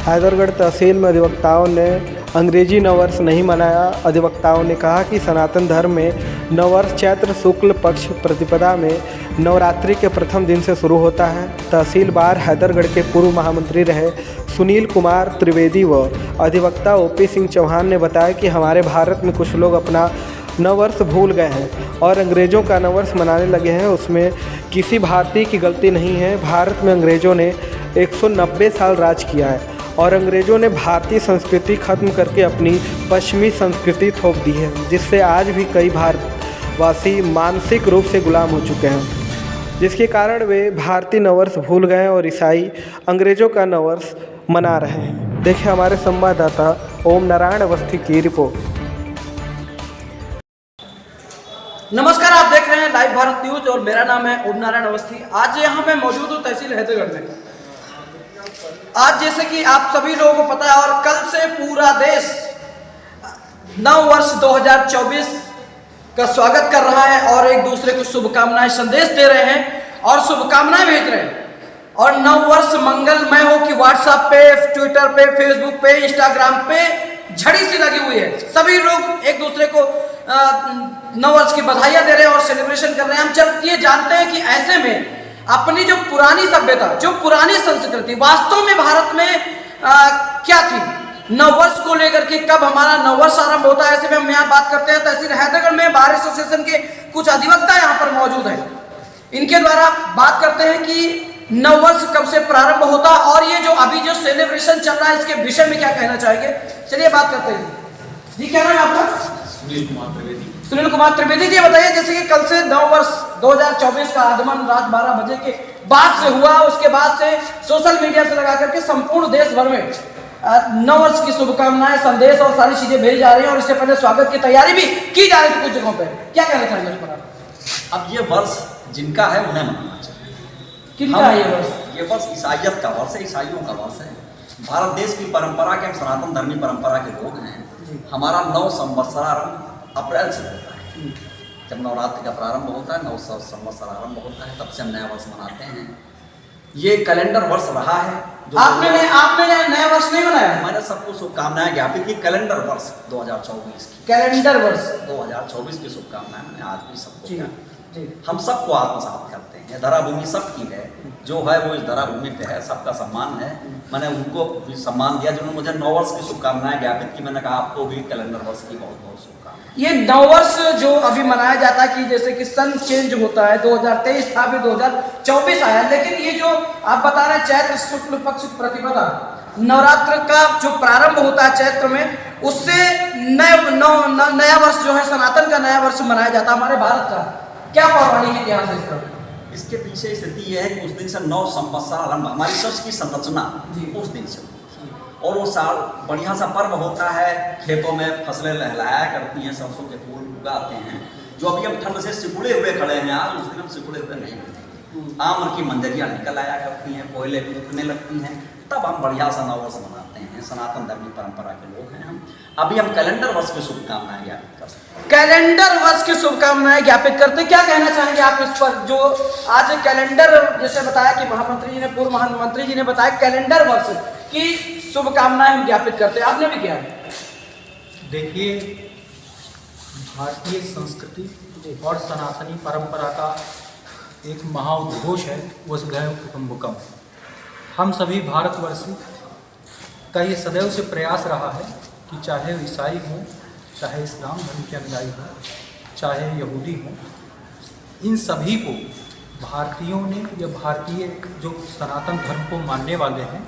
हैदरगढ़ तहसील में अधिवक्ताओं ने अंग्रेजी नववर्ष नहीं मनाया। अधिवक्ताओं ने कहा कि सनातन धर्म में नववर्ष चैत्र शुक्ल पक्ष प्रतिपदा में नवरात्रि के प्रथम दिन से शुरू होता है। तहसील बार हैदरगढ़ के पूर्व महामंत्री रहे सुनील कुमार त्रिवेदी व अधिवक्ता ओपी सिंह चौहान ने बताया कि हमारे भारत में कुछ लोग अपना नववर्ष भूल गए हैं और अंग्रेज़ों का नववर्ष मनाने लगे हैं। उसमें किसी भारतीय की गलती नहीं है। भारत में अंग्रेज़ों ने 190 साल राज किया है और अंग्रेज़ों ने भारतीय संस्कृति खत्म करके अपनी पश्चिमी संस्कृति थोप दी है, जिससे आज भी कई भारतवासी मानसिक रूप से गुलाम हो चुके हैं, जिसके कारण वे भारतीय नववर्ष भूल गए और ईसाई अंग्रेज़ों का नववर्ष मना रहे हैं। देखिए हमारे संवाददाता ओम नारायण अवस्थी की रिपोर्ट। नमस्कार, आप देख रहे हैं लाइव भारत न्यूज और मेरा नाम है ओम नारायण अवस्थी। आज यहाँ मैं मौजूद हूँ तहसील हैदरगढ़ में। आज जैसे कि आप सभी लोगों को पता है और कल से पूरा देश नव वर्ष 2024 का स्वागत कर रहा है और एक दूसरे को शुभकामनाएं संदेश दे रहे हैं और शुभकामनाएं भेज रहे हैं और नव वर्ष मंगलमय हो कि व्हाट्सएप पे, ट्विटर पे, फेसबुक पे, इंस्टाग्राम पे झड़ी सी लगी हुई है। सभी लोग एक दूसरे को नववर्ष की बधाइयां दे रहे हैं और सेलिब्रेशन कर रहे हैं। हम जब ये जानते हैं कि ऐसे में अपनी जो पुरानी सभ्यता, जो पुरानी संस्कृति वास्तव में भारत में क्या थी, नववर्ष को लेकर के कब हमारा नववर्ष आरंभ होता है, ऐसे में हम यहाँ बात करते हैं। तहसील हैदरगढ़ में बार एसोसिएशन के कुछ अधिवक्ता यहाँ पर मौजूद हैं। इनके द्वारा बात करते हैं कि नववर्ष कब से प्रारंभ होता और ये जो अभी जो सेलिब्रेशन चल रहा है इसके विषय में क्या कहना चाहेंगे। चलिए बात करते हैं। जी क्या नाम है आपका? सुनील कुमार त्रिवेदी जी, बताइए जैसे कि कल से नव वर्ष 2024 का आगमन रात 12 बजे के बाद से हुआ, उसके बाद से सोशल मीडिया से लगा करके संपूर्ण देश भर में नव वर्ष की शुभकामनाएं, संदेश और सारी चीजें भेजी जा रही हैं और इससे पहले स्वागत की तैयारी भी की जा रही थी कुछ जगहों पे। क्या कहना चाहेंगे उस पर आप? अब ये वर्ष जिनका है उन्हें मनाना चाहिए। किनका है ये वर्ष? ये वर्ष ईसाइयत का वर्ष है, ईसाइयों का वर्ष है। भारत देश की परंपरा के, हम सनातन धर्मी परंपरा के लोग हैं। हमारा नव संवत्सरारंभ अप्रैल से होता है। जब नवरात्रि का प्रारंभ होता है, नव संवत्सर आरंभ होता है, तब से हम नया वर्ष मनाते हैं। ये कैलेंडर वर्ष रहा है। जो आपने नया वर्ष नहीं मनाया? मैंने सबको शुभकामनाएं ज्ञापित की। कैलेंडर वर्ष 2024 की, कैलेंडर वर्ष 2024 की शुभकामनाएं मैंने आज भी सबको। हम सबको आत्मसात करते हैं। धराभूमि सबकी है, जो है वो इस धराभूमि पे है, सबका सम्मान है। मैंने उनको भी सम्मान दिया जिन्होंने मुझे नववर्ष की शुभकामनाएं ज्ञापित की। मैंने कहा आपको भी कैलेंडर वर्ष की बहुत बहुत शुभकामनाएं। ये नववर्ष जो अभी मनाया जाता है कि जैसे कि सन चेंज होता है, 2023 था, फिर 2024 आया, लेकिन ये जो आप बता रहे हैं चैत्र शुक्ल पक्ष प्रतिपदा नवरात्र का जो प्रारंभ होता है चैत्र में, उससे नया वर्ष जो है सनातन का नया वर्ष मनाया जाता है हमारे भारत का। क्या पौराणिक इतिहास है इसका? इसके पीछे स्थिति यह है कि उस दिन से नव संवत्सर आरंभ, हमारी सच की संरचना उस दिन से और वो साल बढ़िया सा पर्व होता है। खेतों में फसलें लहलाया करती हैं, सरसों के फूल उगाते हैं। जो अभी हम ठंड से सिकुड़े हुए खड़े हैं आज, उस दिन हम सिकुड़े हुए नहीं होते। आम की मंजरियाँ निकल आया करती हैं, कोयले उगने लगती हैं, तब हम बढ़िया सा नववर्ष मनाते हैं। सनातन धर्मी परंपरा के लोग हैं हम। अभी हम कैलेंडर वर्ष की शुभकामनाएं ज्ञापित कर सकते हैं। कैलेंडर वर्ष की शुभकामनाएं ज्ञापित करते, क्या कहना चाहेंगे आप इस पर? जो आज कैलेंडर जैसे बताया कि महामंत्री जी ने, पूर्व महामंत्री जी ने बताया कैलेंडर वर्ष की शुभकामनाएं हम ज्ञापित करते हैं, आपने भी किया? देखिए, भारतीय संस्कृति और सनातनी परंपरा का एक महाउद्घोष है वसुधैव कुटुंबकम। हम सभी भारतवर्षी का ये सदैव से प्रयास रहा है कि चाहे वो ईसाई हों, चाहे इस्लाम धर्म के अनुयायी हों, चाहे यहूदी हों, इन सभी को भारतीयों ने या भारतीय जो सनातन धर्म को मानने वाले हैं,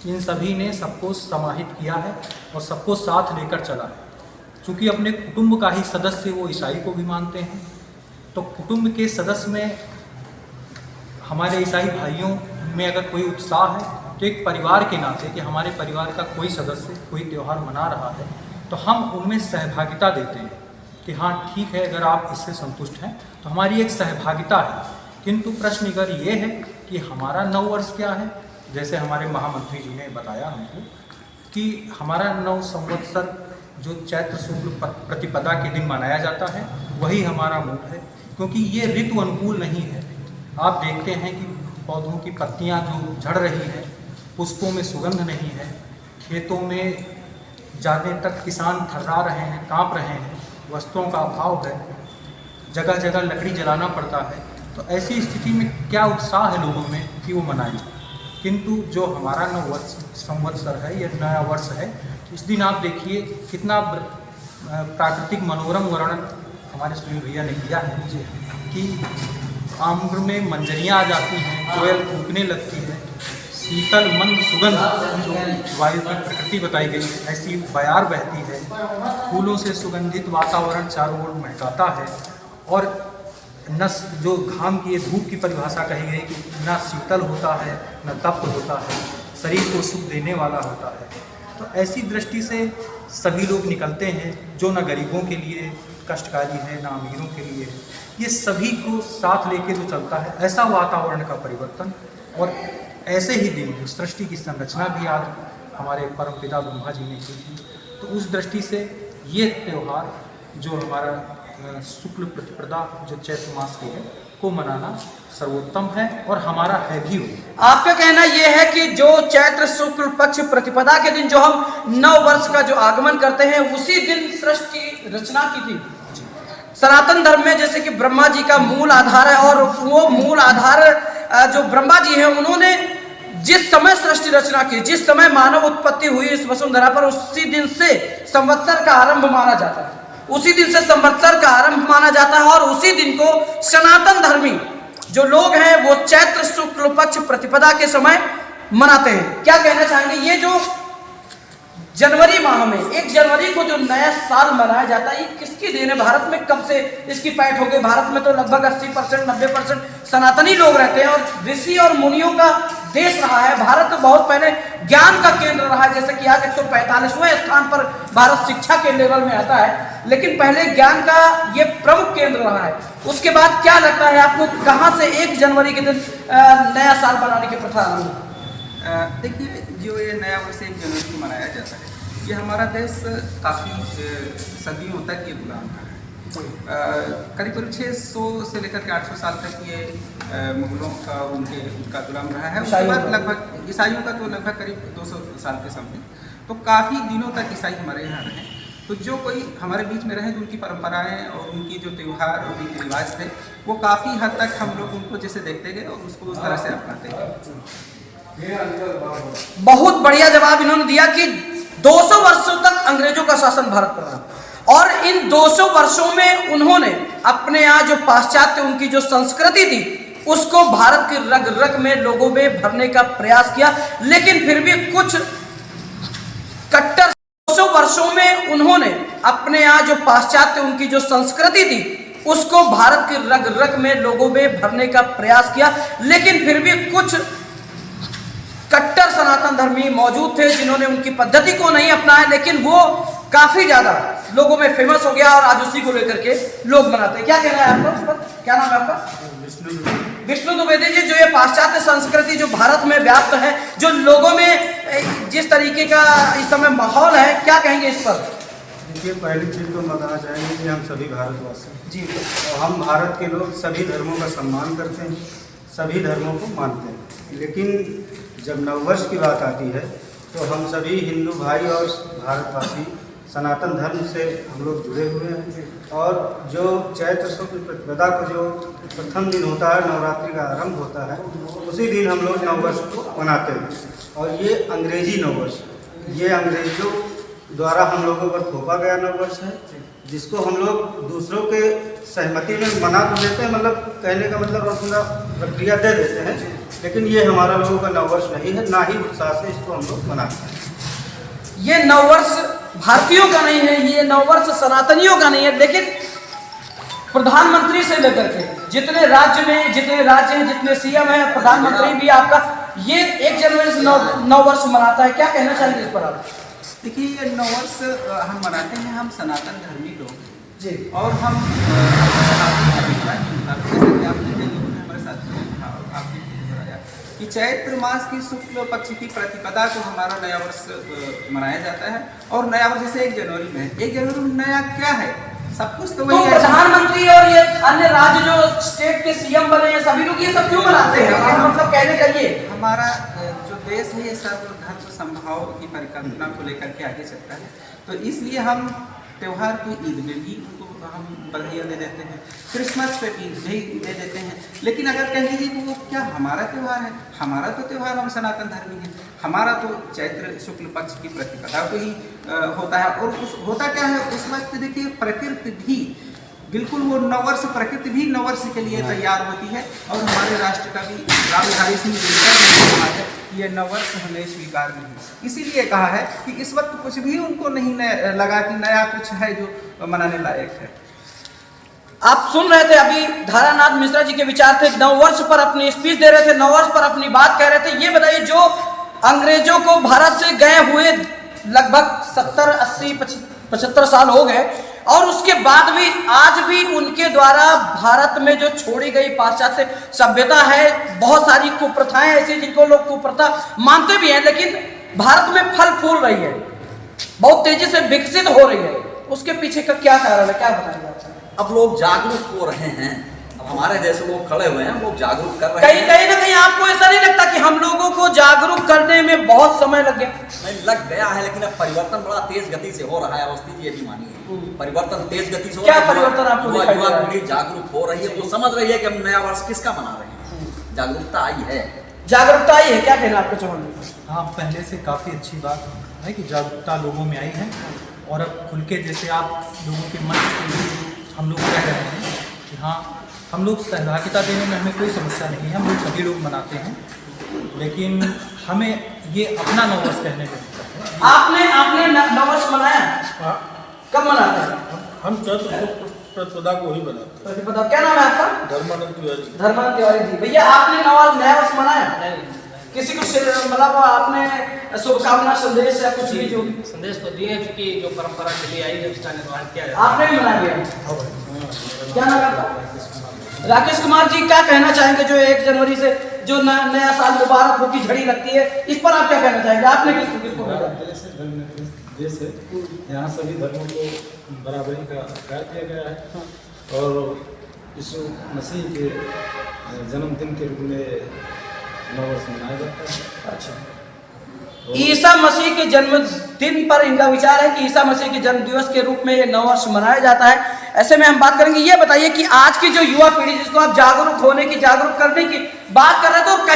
इन सभी ने सबको समाहित किया है और सबको साथ लेकर चला है। चूँकि अपने कुटुंब का ही सदस्य वो ईसाई को भी मानते हैं, तो कुटुंब के सदस्य में हमारे ईसाई भाइयों में अगर कोई उत्साह है तो एक परिवार के नाते कि हमारे परिवार का कोई सदस्य कोई त्यौहार मना रहा है तो हम उनमें सहभागिता देते हैं कि हाँ ठीक है, अगर आप इससे संतुष्ट हैं तो हमारी एक सहभागिता है। किंतु प्रश्न अगर ये है कि हमारा नव वर्ष क्या है, जैसे हमारे महामंत्री जी ने बताया हमको कि हमारा नव संवत्सर जो चैत्र शुक्ल प्रतिपदा के दिन मनाया जाता है वही हमारा मूल है, क्योंकि ये ऋतु अनुकूल नहीं है। आप देखते हैं कि पौधों की पत्तियां जो झड़ रही है, पुष्पों में सुगंध नहीं है, खेतों में जाने तक किसान थर्रा रहे हैं, कांप रहे हैं, वस्तुओं का अभाव है, जगह जगह लकड़ी जलाना पड़ता है। तो ऐसी स्थिति में क्या उत्साह है लोगों में कि वो मनाएं। किंतु जो हमारा संवत्सर है, ये नया वर्ष है, इस दिन आप देखिए कितना प्राकृतिक मनोरम वर्णन हमारे सुनील भैया ने किया है कि आम्र में मंजरियाँ आ जाती हैं, कोयल कूकने लगती है, शीतल मंद सुगंध जो वायु की प्रकृति बताई गई है ऐसी बयार बहती है, फूलों से सुगंधित वातावरण चारों ओर महकाता है, और न जो घाम की धूप की परिभाषा कही गई कि न शीतल होता है न तप्त होता है, शरीर को सुख देने वाला होता है। तो ऐसी दृष्टि से सभी लोग निकलते हैं, जो न गरीबों के लिए कष्टकारी है न अमीरों के लिए, ये सभी को साथ लेके जो चलता है, ऐसा वातावरण का परिवर्तन। और ऐसे ही दिन सृष्टि की संरचना भी आज हमारे परमपिता ब्रह्मा जी ने की थी। तो उस दृष्टि से ये त्यौहार जो हमारा शुक्ल प्रतिपदा जो चैत्र मास की है को मनाना सर्वोत्तम है और हमारा है भी। आपका कहना यह है कि जो चैत्र शुक्ल पक्ष प्रतिपदा के दिन जो हम नव वर्ष का जो आगमन करते हैं, उसी दिन सृष्टि रचना की थी। सनातन धर्म में जैसे कि ब्रह्मा जी का मूल आधार है, और वो मूल आधार जो ब्रह्मा जी हैं, उन्होंने जिस समय सृष्टि रचना की, जिस समय मानव उत्पत्ति हुई इस वसुंधरा पर, उसी दिन से संवत्सर का आरंभ माना जाता है। उसी दिन से संवत्सर का आरंभ माना जाता है, और उसी दिन को सनातन धर्मी जो लोग हैं वो चैत्र शुक्ल पक्ष प्रतिपदा के समय मनाते हैं। क्या कहना चाहेंगे, ये जो जनवरी माह में 1 जनवरी को जो नया साल मनाया जाता है, ये किसकी देन है? भारत में कब से इसकी पैठ हो गई? भारत में तो लगभग 80% 90% सनातनी लोग रहते हैं, और ऋषि और मुनियों का देश रहा है। भारत तो बहुत पहले ज्ञान का केंद्र रहा है, जैसे कि आज 145वें स्थान पर भारत शिक्षा के लेवल में आता है, लेकिन पहले ज्ञान का ये प्रमुख केंद्र रहा है। उसके बाद क्या लगता है आपको, कहाँ से 1 जनवरी के दिन नया साल बनाने की प्रथा आरंभ? देखिए, जो ये नया वर्ष 1 जनवरी को मनाया जाता है, ये हमारा देश काफ़ी सदियों तक ये गुलाम रहा है। करीब 600 से लेकर के 800 साल तक ये मुगलों का उनका गुलाम रहा है। उसके बाद लगभग ईसाइयों का तो लगभग करीब 200 साल के समथिंग, तो काफ़ी दिनों तक ईसाई हमारे यहाँ रहे। तो जो कोई हमारे बीच में रहे, तो उनकी परंपराएं और उनकी जो त्यौहार और रीति रिवाज थे, वो काफ़ी हद तक हम लोग उनको जैसे देखते गए और उसको उस तरह से अपनाते गए। बहुत बढ़िया जवाब इन्होंने दिया कि 200 वर्षों तक अंग्रेजों का शासन भारत पर रहा, और इन 200 वर्षों में उन्होंने अपने यहाँ जो पाश्चात्य उनकी जो संस्कृति थी, उसको भारत की रग रग में लोगों में भरने का प्रयास किया। लेकिन फिर भी कुछ कट्टर 200 वर्षों में उन्होंने अपने यहाँ जो पाश्चात्य उनकी जो संस्कृति थी, उसको भारत की रग रग में लोगों में भरने का प्रयास किया। लेकिन फिर भी कुछ कट्टर सनातन धर्मी मौजूद थे जिन्होंने उनकी पद्धति को नहीं अपनाया, लेकिन वो काफी ज्यादा लोगों में फेमस हो गया, और आज उसी को लेकर के लोग मनाते हैं। क्या कहना है आपका उस पर? क्या नाम है आपका? विष्णु द्विवेदी जी। जो ये पाश्चात्य संस्कृति जो भारत में व्याप्त है, जो लोगों में जिस तरीके का इस समय माहौल है, क्या कहेंगे इस पर? देखिए, पहली चीज़ तो बताना चाहेंगे कि हम सभी भारतवासी जी, और हम भारत के लोग सभी धर्मों का सम्मान करते हैं, सभी धर्मों को मानते हैं। लेकिन जब नववर्ष की बात आती है, तो हम सभी हिंदू भाई और भारतवासी सनातन धर्म से हम लोग जुड़े हुए हैं। और जो चैत्र शुक्ल प्रतिपदा को जो प्रथम दिन होता है, नवरात्रि का आरंभ होता है, उसी दिन हम लोग नववर्ष को मनाते हैं। और ये अंग्रेजी नववर्ष, ये अंग्रेजों द्वारा हम लोगों पर थोपा गया नववर्ष है, जिसको हम लोग दूसरों के सहमति में मना तो देते हैं, मतलब कहने का मतलब और पूरा प्रक्रिया दे देते हैं, लेकिन ये हमारा लोगों का नववर्ष नहीं है, ना ही उत्साह से इसको हम लोग मनाते हैं। ये नववर्ष भारतीयों का नहीं है, ये नववर्ष सनातनियों का नहीं है। लेकिन प्रधानमंत्री से लेकर के जितने राज्य हैं, जितने सीएम हैं, प्रधानमंत्री भी आपका ये 1 जनवरी से नववर्ष मनाता है। क्या कहना चाहेंगे इस पर आप? देखिए, ये नववर्ष हम मनाते हैं, हम सनातन धर्मी लोग जी, और हम हमारे साथ आपने बताया कि चैत्र मास की शुक्ल पक्ष की प्रतिपदा को हमारा नया वर्ष मनाया जाता है। और नया वर्ष जैसे 1 जनवरी में है, 1 जनवरी में नया क्या है? सब कुछ तो वही है। प्रधानमंत्री और ये अन्य राज्य जो स्टेट के सीएम बने हैं, सभी लोग ये सब क्यों मनाते हैं? मतलब कहने का ये हमारा जो देश है ये सर्वधर्म समभाव की परिकल्पना को लेकर के आगे चलता है, तो इसलिए हम त्यौहार को ईद में भी उनको हम बधाइयाँ दे देते हैं, क्रिसमस पे भी दे देते हैं। लेकिन अगर कह लीजिए कि वो क्या हमारा त्यौहार है, हमारा तो त्यौहार हम सनातन धर्मी हैं, हमारा तो चैत्र शुक्ल पक्ष की प्रतिपदा को ही होता है। और उस होता क्या है उस वक्त, देखिए प्रकृति भी बिल्कुल वो नववर्ष, प्रकृति भी नववर्ष के लिए तैयार होती है। और हमारे राष्ट्र का भी राम बिहारी सिंह दिनकर ने कहा है कि ये नववर्ष हमें स्वीकार नहीं, इसीलिए कहा है कि इस वक्त कुछ भी उनको नहीं लगा कि नया कुछ है जो मनाने लायक है। आप सुन रहे थे अभी धारानाथ मिश्रा जी के विचार थे, नववर्ष पर अपनी स्पीच दे रहे थे, नववर्ष पर अपनी बात कह रहे थे। ये बताइए, जो अंग्रेजों को भारत से गए हुए लगभग 70, 80, 75 साल हो गए, और उसके बाद भी आज भी उनके द्वारा भारत में जो छोड़ी गई पाश्चात्य सभ्यता है, बहुत सारी कुप्रथाएं ऐसी जिनको लोग कुप्रथा मानते भी हैं, लेकिन भारत में फल फूल रही है, बहुत तेजी से विकसित हो रही है। उसके पीछे का क्या कारण है, क्या बताएंगे आप? अब लोग जागरूक हो रहे हैं, अब हमारे देश में लोग खड़े हुए हैं, लोग जागरूक कर रहे हैं। कहीं ना कहीं आपको ऐसा नहीं लगता कि हम लोगों को जागरूक करने में बहुत समय लग गया? नहीं, लग गया है, लेकिन अब परिवर्तन बड़ा तेज गति से हो रहा है। अवस्थी जी ये भी मानिए, परिवर्तन तेज गति से हो रहा है। क्या परिवर्तन आपको दिखाई दे रहा है? युवा पीढ़ी जागरूक हो रही है, वो समझ रही है कि हम नया वर्ष किसका मना रहे हैं। जागरूकता आई है, जागरूकता आई है, क्या कहना आपका चौहान? हाँ, पहले से काफ़ी अच्छी बात है कि जागरूकता लोगों में आई है, और अब खुल के जैसे आप लोगों के मन से हम लोग कह रहे हैं कि हाँ, हम लोग सहभागिता देने में हमें कोई समस्या नहीं है, हम लोग सभी लोग मनाते हैं, लेकिन हमें ये अपना नववर्ष कहने में आपने नववर्ष मनाया? कब मनाते हैं? हम चैत्र शुक्ल प्रतिपदा को ही बनाते हैं। प्रतिपदा, क्या नाम है आपका? धर्मानंद तिवारी। धर्मानंद तिवारी जी। भैया, आपने नया वर्ष मनाया? किसी को मतलब आपने शुभकामना संदेश या कुछ भी जो संदेश तो दिए, चूंकि जो परंपरा के लिए आई है उसका निर्वहन किया जाए। आपने भी मना लिया? क्या नाम आपका? राकेश कुमार जी, क्या कहना चाहेंगे जो 1 जनवरी से जो नया साल मुबारक हो की झड़ी लगती है, इस पर आप क्या कहना चाहेंगे? आपने किसको देश है, यहाँ सभी धर्मों को बराबरी का अधिकार दिया गया है, और यीशु मसीह के जन्मदिन के रूप में नववर्ष मनाया जाता है। अच्छा, ईसा मसीह के जन्मदिन पर इनका विचार है कि ईसा मसीह के जन्म दिवस के रूप में ये नववर्ष मनाया जाता है। ऐसे में हम बात करेंगे, ये बताइए कि आज की जो युवा पीढ़ी, जिसको आप जागरूक होने की, जागरूक करने की बात कर रहे थे, और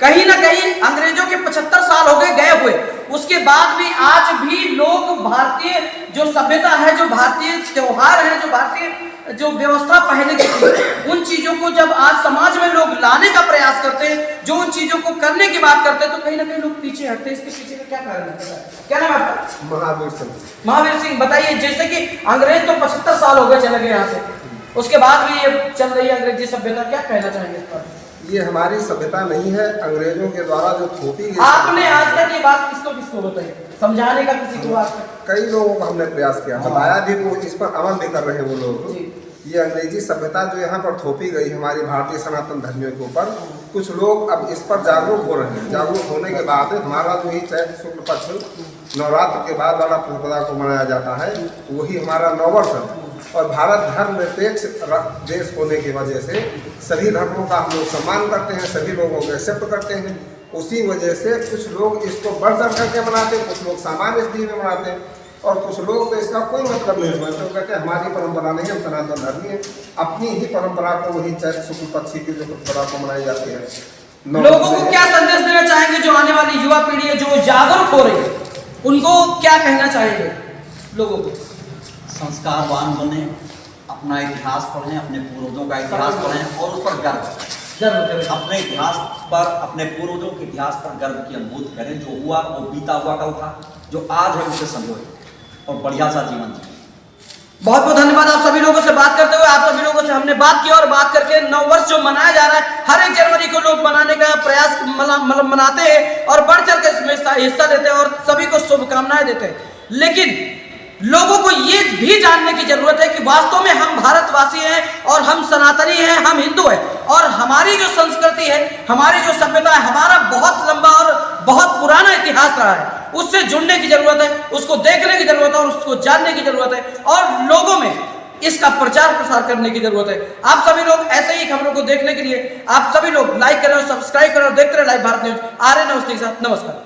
कहीं ना कहीं अंग्रेजों के 75 साल हो गए हुए, उसके बाद भी आज भी लोग भारतीय जो सभ्यता है, जो भारतीय त्योहार है, जो भारतीय जो व्यवस्था पहले की थी, उन चीजों को जब आज समाज में लोग लाने का प्रयास करते हैं, जो उन चीजों को करने की बात करते हैं, तो कहीं ना कहीं लोग पीछे हटते हैं। इसके पीछे का क्या कारण है? क्या नाम है आपका? महावीर सिंह। महावीर सिंह, बताइए, जैसे कि अंग्रेज तो 75 साल हो गए चले गए यहाँ से, उसके बाद भी ये चल रही है अंग्रेजी सभ्यता, क्या कहना चाहेंगे इस पर? ये हमारी सभ्यता नहीं है, अंग्रेजों के द्वारा जो थोपी गई। आपने आज तक ये बात किसको बताई, समझाने का किसी को? कई लोगों को हमने प्रयास किया, बताया भी, वो इस पर अमल भी कर रहे हैं वो लोग। ये अंग्रेजी सभ्यता जो यहाँ पर थोपी गई हमारी भारतीय सनातन धर्मियों के ऊपर, कुछ लोग अब इस पर जागरूक हो रहे हैं। जागरूक होने के बाद हमारा जो ही चैत्र शुक्ल पक्ष नवरात्र के बाद वाला प्रतिपदा को मनाया जाता है, वही हमारा नववर्ष है। और भारत धर्म निरपेक्ष देश होने की वजह से सभी धर्मों का हम लोग सम्मान करते हैं, सभी लोगों को एक्सेप्ट करते हैं। उसी वजह से कुछ लोग इसको बढ़ चढ़ करके मनाते हैं, कुछ लोग सामान्य स्थिति में मनाते हैं, और कुछ लोग तो इसका कोई मतलब नहीं समझते, तो कहते हैं हमारी परंपरा नहीं है, हम सनातन धर्मी है। अपनी ही परंपरा को, वही चैत्र शुक्ल पक्षी की जो प्रतिपदा को मनाई जाती है। लोगों को क्या संदेश देना चाहेंगे, जो आने वाली युवा पीढ़ी है, जो जागरूक हो रही है, उनको क्या कहना चाहेंगे लोगों को? संस्कारवान बने, अपना इतिहास पढ़ें, अपने पूर्वजों का इतिहास पढ़ें और उस पर गर्व करें। अपने इतिहास पर, अपने पूर्वजों के इतिहास पर गर्व की अनुभूति करें। जो हुआ वो बीता हुआ कल था, जो आज है उसे संजोए और बढ़िया सा जीवन जिए। बहुत बहुत धन्यवाद आप सभी लोगों से बात करते हुए। आप सभी लोगों से हमने बात की, और बात करके नववर्ष जो मनाया जा रहा है, हर 1 जनवरी को लोग मनाने का प्रयास मतलब मनाते हैं और बढ़ चढ़ कर इसमें हिस्सा लेते हैं और सभी को शुभकामनाएं देते हैं। लेकिन लोगों को ये भी जानने की जरूरत है कि वास्तव में हम भारतवासी हैं और हम सनातनी हैं, हम हिंदू हैं, और हमारी जो संस्कृति है, हमारी जो सभ्यता है, हमारा बहुत लंबा और बहुत पुराना इतिहास रहा है। उससे जुड़ने की जरूरत है, उसको देखने की जरूरत है और उसको जानने की जरूरत है, और लोगों में इसका प्रचार प्रसार करने की जरूरत है। आप सभी लोग ऐसे ही खबरों को देखने के लिए आप सभी लोग लाइक करें और सब्सक्राइब करें और देखते रहे लाइव भारत न्यूज। आर्य नमस्ते के साथ नमस्कार।